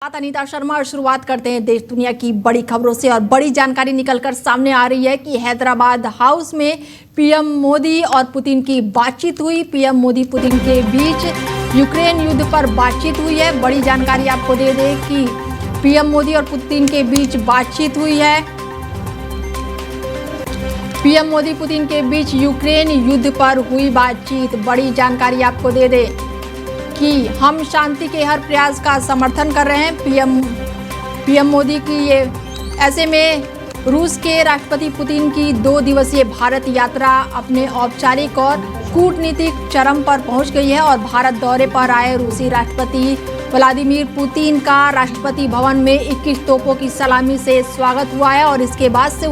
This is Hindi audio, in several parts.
अनीता शर्मा और शुरुआत करते हैं देश दुनिया की बड़ी खबरों से। और बड़ी जानकारी निकलकर सामने आ रही है कि हैदराबाद हाउस में पीएम मोदी और पुतिन की बातचीत हुई। पीएम मोदी पुतिन के बीच यूक्रेन युद्ध पर बातचीत हुई है। बड़ी जानकारी आपको दे दें कि पीएम मोदी और पुतिन के बीच बातचीत हुई है। पीएम मोदी पुतिन के बीच यूक्रेन युद्ध पर हुई बातचीत। बड़ी जानकारी आपको दे दें कि हम शांति के हर प्रयास का समर्थन कर रहे हैं। पीएम मोदी की ये ऐसे में रूस के राष्ट्रपति पुतिन की 2 दिवसीय भारत यात्रा अपने औपचारिक और कूटनीतिक चरम पर पहुंच गई है। और भारत दौरे पर आए रूसी राष्ट्रपति व्लादिमीर पुतिन का राष्ट्रपति भवन में 21 तोपों की सलामी से स्वागत हुआ है। और इसके बाद से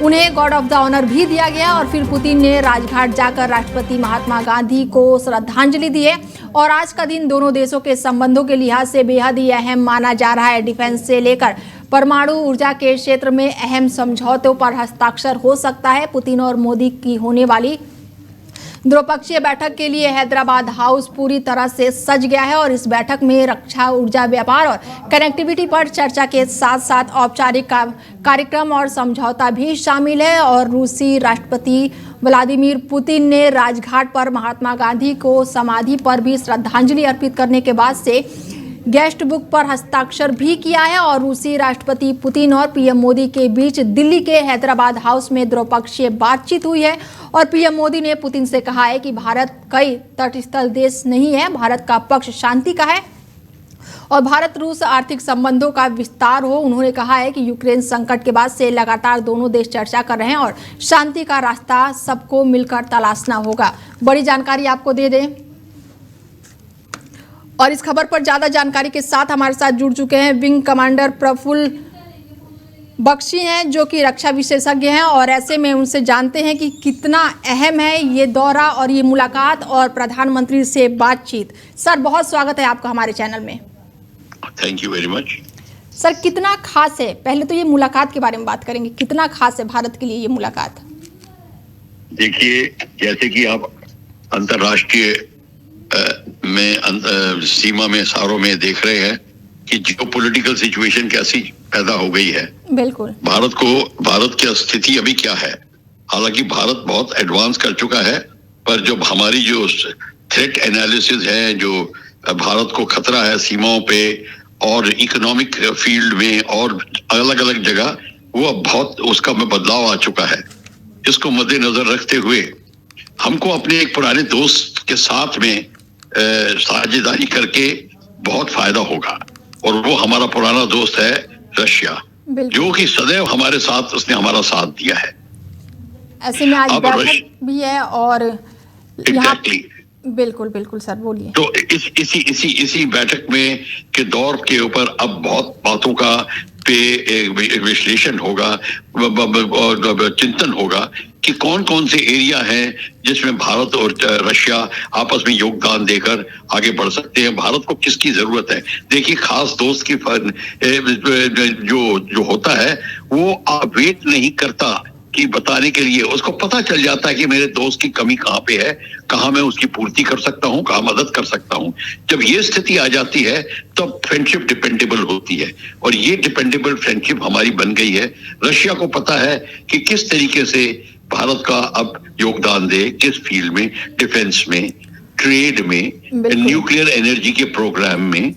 उन्हें गॉर्ड ऑफ द ऑनर भी दिया गया। और फिर पुतिन ने राजघाट जाकर राष्ट्रपति महात्मा गांधी को श्रद्धांजलि दी है। और आज का दिन दोनों देशों के संबंधों के लिहाज से बेहद ही अहम माना जा रहा है। डिफेंस से लेकर परमाणु ऊर्जा के क्षेत्र में अहम समझौतों पर हस्ताक्षर हो सकता है। पुतिन और मोदी की होने वाली द्विपक्षीय बैठक के लिए हैदराबाद हाउस पूरी तरह से सज गया है। और इस बैठक में रक्षा, ऊर्जा, व्यापार और कनेक्टिविटी पर चर्चा के साथ साथ औपचारिक कार्यक्रम और समझौता भी शामिल है। और रूसी राष्ट्रपति व्लादिमीर पुतिन ने राजघाट पर महात्मा गांधी को समाधि पर भी श्रद्धांजलि अर्पित करने के बाद से गेस्ट बुक पर हस्ताक्षर भी किया है। और रूसी राष्ट्रपति पुतिन और पीएम मोदी के बीच दिल्ली के हैदराबाद हाउस में द्विपक्षीय बातचीत हुई है। और पीएम मोदी ने पुतिन से कहा है कि भारत कई तटस्थल देश नहीं है, भारत का पक्ष शांति का है और भारत रूस आर्थिक संबंधों का विस्तार हो। उन्होंने कहा है कि यूक्रेन संकट के बाद से लगातार दोनों देश चर्चा कर रहे हैं और शांति का रास्ता सबको मिलकर तलाशना होगा। बड़ी जानकारी आपको दे दें। और इस खबर पर ज्यादा जानकारी के साथ हमारे साथ जुड़ चुके हैं विंग कमांडर प्रफुल्ल बख्शी हैं, जो कि रक्षा विशेषज्ञ हैं। और ऐसे में उनसे जानते हैं कि कितना अहम है ये दौरा और ये मुलाकात और प्रधानमंत्री से बातचीत। सर, बहुत स्वागत है आपका हमारे चैनल में। Thank you very much. Sir, कितना खास है, पहले तो ये मुलाकात के बारे में बात करेंगे, कितना खास है भारत के लिए ये मुलाकात? देखिए, जैसे कि आप अंतर्राष्ट्रीय सीमा में सारों में देख रहे हैं कि जियोपॉलिटिकल सिचुएशन कैसी पैदा हो गई है। बिल्कुल। भारत की स्थिति अभी क्या है? हालांकि भारत बहुत एडवांस कर चुका है, पर जो हमारी जो थ्रेट एनालिसिस है, जो भारत को खतरा है सीमाओं पे और इकोनॉमिक फील्ड में और अलग अलग जगह, वो अब बहुत उसका में बदलाव आ चुका है। इसको मद्देनजर रखते हुए हमको अपने एक पुराने दोस्त के साथ में साझेदारी करके बहुत फायदा होगा। और वो हमारा पुराना दोस्त है रशिया, जो कि सदैव हमारे साथ, उसने हमारा साथ दिया है। ऐसे में आज बैठक भी है और एग्जैक्टली बिल्कुल बिल्कुल सर, बोलिए। तो इसी बैठक में के दौर के ऊपर अब बहुत बातों का विश्लेषण होगा और चिंतन होगा कि कौन कौन से एरिया हैं जिसमें भारत और रशिया आपस में योगदान देकर आगे बढ़ सकते हैं। भारत को किसकी जरूरत है? देखिए, खास दोस्त की जो होता है वो वेट नहीं करता कि बताने के लिए, उसको पता चल जाता है कि मेरे दोस्त की कमी कहाँ पे है, कहाँ मैं उसकी पूर्ति कर सकता हूँ, कहाँ मदद कर सकता हूँ। जब ये स्थिति आ जाती है तब फ्रेंडशिप डिपेंडेबल होती है। और ये डिपेंडेबल फ्रेंडशिप हमारी बन गई है। रशिया को पता है कि किस तरीके से भारत का अब योगदान दे, किस फील्ड में, डिफेंस में, ट्रेड में, न्यूक्लियर एनर्जी के प्रोग्राम में,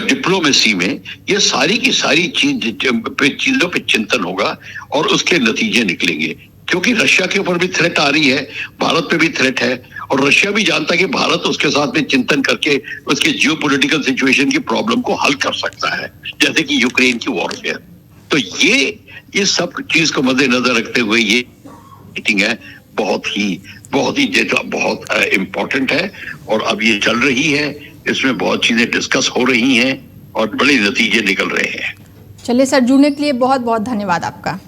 डिप्लोमेसी में। ये सारी की सारी चीजों पे चिंतन होगा और उसके नतीजे निकलेंगे। क्योंकि रशिया के ऊपर भी थ्रेट आ रही है, भारत पे भी थ्रेट है, और रशिया भी जानता है कि भारत उसके साथ में चिंतन करके उसके जियोपॉलिटिकल सिचुएशन की प्रॉब्लम को हल कर सकता है, जैसे कि यूक्रेन की वॉरफेयर। तो ये सब चीज को मद्देनजर रखते हुए ये मीटिंग है बहुत इम्पोर्टेंट है। और अब ये चल रही है, इसमें बहुत चीजें डिस्कस हो रही हैं और बड़े नतीजे निकल रहे हैं। चलिए सर, जुड़ने के लिए बहुत बहुत धन्यवाद आपका।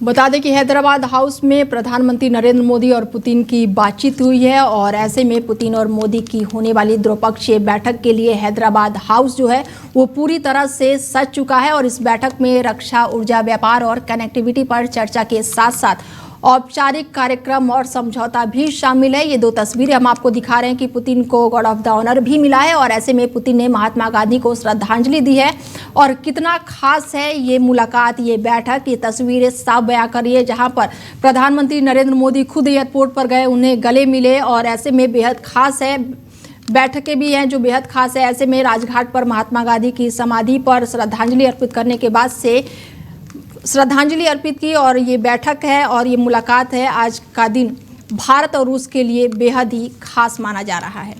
बता दें कि हैदराबाद हाउस में प्रधानमंत्री नरेंद्र मोदी और पुतिन की बातचीत हुई है। और ऐसे में पुतिन और मोदी की होने वाली द्विपक्षीय बैठक के लिए हैदराबाद हाउस जो है वो पूरी तरह से सज चुका है। और इस बैठक में रक्षा, ऊर्जा, व्यापार और कनेक्टिविटी पर चर्चा के साथ साथ औपचारिक कार्यक्रम और समझौता भी शामिल है। ये 2 तस्वीरें हम आपको दिखा रहे हैं कि पुतिन को गार्ड ऑफ द ऑनर भी मिला है और ऐसे में पुतिन ने महात्मा गांधी को श्रद्धांजलि दी है। और कितना खास है ये मुलाकात, ये बैठक, ये तस्वीरें साफ बयां कर रही है, जहां पर प्रधानमंत्री नरेंद्र मोदी खुद एयरपोर्ट पर गए, उन्हें गले मिले और ऐसे में बेहद खास है। बैठकें भी हैं जो बेहद खास है। ऐसे में राजघाट पर महात्मा गांधी की समाधि पर श्रद्धांजलि अर्पित करने के बाद से श्रद्धांजलि अर्पित की और ये बैठक है और ये मुलाकात है। आज का दिन भारत और रूस के लिए बेहद ही खास माना जा रहा है।